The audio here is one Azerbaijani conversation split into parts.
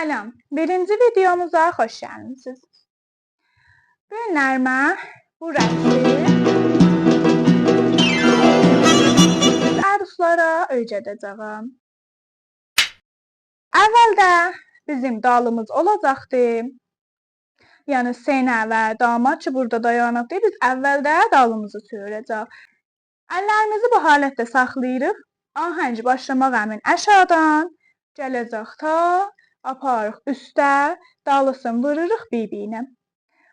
Salam, birinci videomuza xoş gəlmisiniz. Bu nərmə, bu rəsmi əruslara öyrədəcəyəm. Əvvəldə bizim dalımız olacaqdı. Yəni Senə və damad ki, burada dayanıbdır. Biz əvvəldə dalımızı çevirəcəyik. Əllərimizi bu halətdə saxlayırıq. Ahəngi başlamaq əmin aşağıdan gələcək ta aparıq üstə, dalısını vururuq bir-birinə.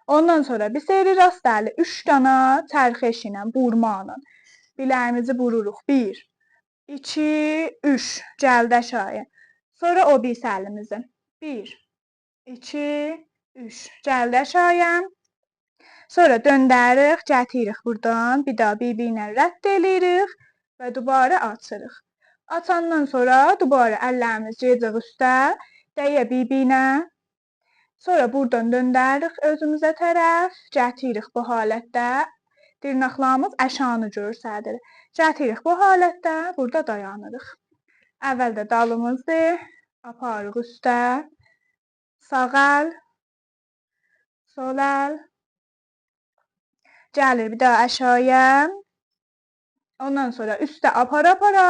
Ondan sonra biz rast əli 3 dana çərxeş ilə, burma ilə biləyimizi vururuq. 1, 2, 3 gəldi aşağıya. Sonra o bir əlimizi 1, 2, 3 gəldi aşağıya. Sonra döndəririk, gətiririk buradan, bir daha bir-birinə rədd edirik və dubara açırıq. Açandan sonra dubara əllərimiz gələcək üstə, dəyə bir-birinə. Sonra buradan döndəririk özümüzə tərəf, gətiririk bu halətdə. Dırnaqlarımız aşağını göstərir. Gətiririk bu halətdə, burada dayanırıq. Əvvəldə dalımızdır, aparırıq üstə. Sağ əl, sol əl. Gəlir bir daha aşağıya. Ondan sonra üstə apara-apara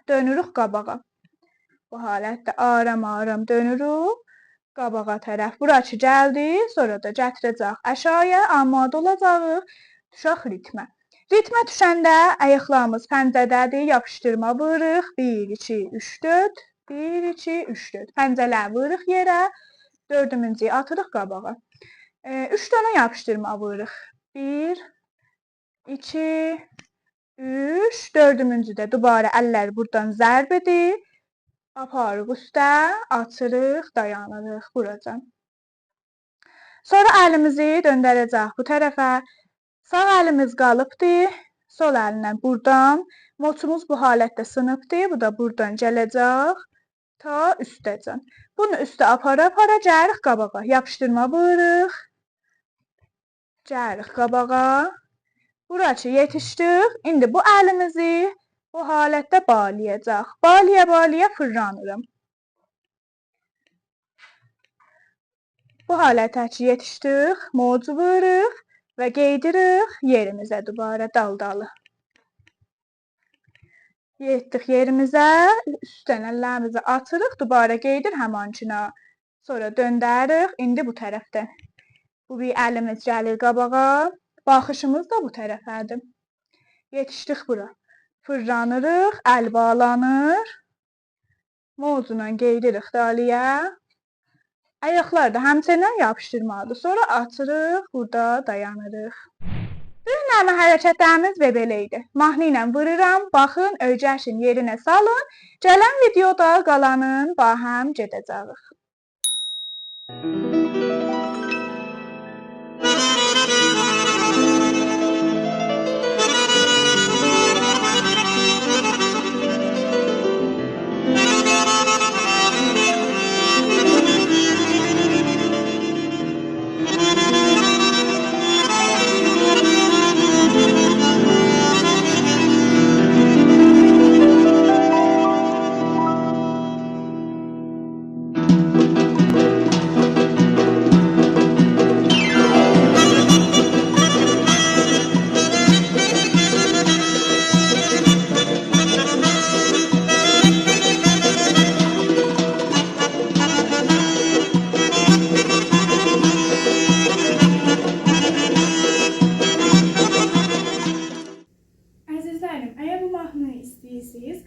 dönürük qabağa. Bu halətdə aram-aram dönürük qabağa tərəf. Burası gəldi, sonra da gətirəcək aşağıya, amadə olacağıq, düşək ritmə. Ritmə düşəndə ayaqlarımız pəncədədir, yapışdırma vururuq. 1, 2, 3, 4, 1, 2, 3, 4. Pəncələr vururuq yerə, dördümüncüyü atırıq qabağa. 3 dana yapışdırma vururuq. 1, 2, 3, dördümüncüdə dubara əllər buradan zərbədir. Aparıq üstə, açırıq, dayanırıq buraca. Sonra əlimizi döndərəcək bu tərəfə. Sağ əlimiz qalıbdır, sol əlinlə buradan. Moçumuz bu halətdə sınıbdır, bu da buradan gələcək ta üstəcən. Bunu üstə apara-apara gəlirik qabağa. Yapışdırma vururuq. Gəlirik qabağa. Burası yetişdik. İndi bu əlimizi bu halətdə bağlayacaq. Bağlaya-bağlaya fırlanırım. Bu halətə ki yetişdik. Mocu vururuq və qeydirik yerimizə dubara dal-dalı. Yetdik yerimizə. Üstdən əllərimizi atırıq. Dubara qeydir həmankinə. Sonra döndəririk. İndi bu tərəfdən. Bu bir əlimiz gəlir qabağa. Baxışımız da bu tərəfədir. Yetişdik bura. Fırlanırıq, əl bağlanır. Mozla qeydirik dalıya. Ayaqlar da həmçinin yapışdırmalıdır. Sonra açırıq, burada dayanırıq. Bir nərmə hərəkətlərimiz və belə idi. Mahnı ilə vururam, baxın, öyrəşin, yerinə salın. Gələn videoda qalanın bahəm gedəcəyik.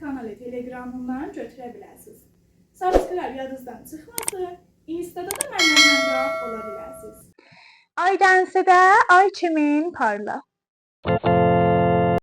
Kanalı Telegramından götürə bilərsiniz. Subscribe yadınızdan çıxmasın. Instada da mənimlə həmrəh ola bilərsiniz. Ay dənsə də ay kimin parla.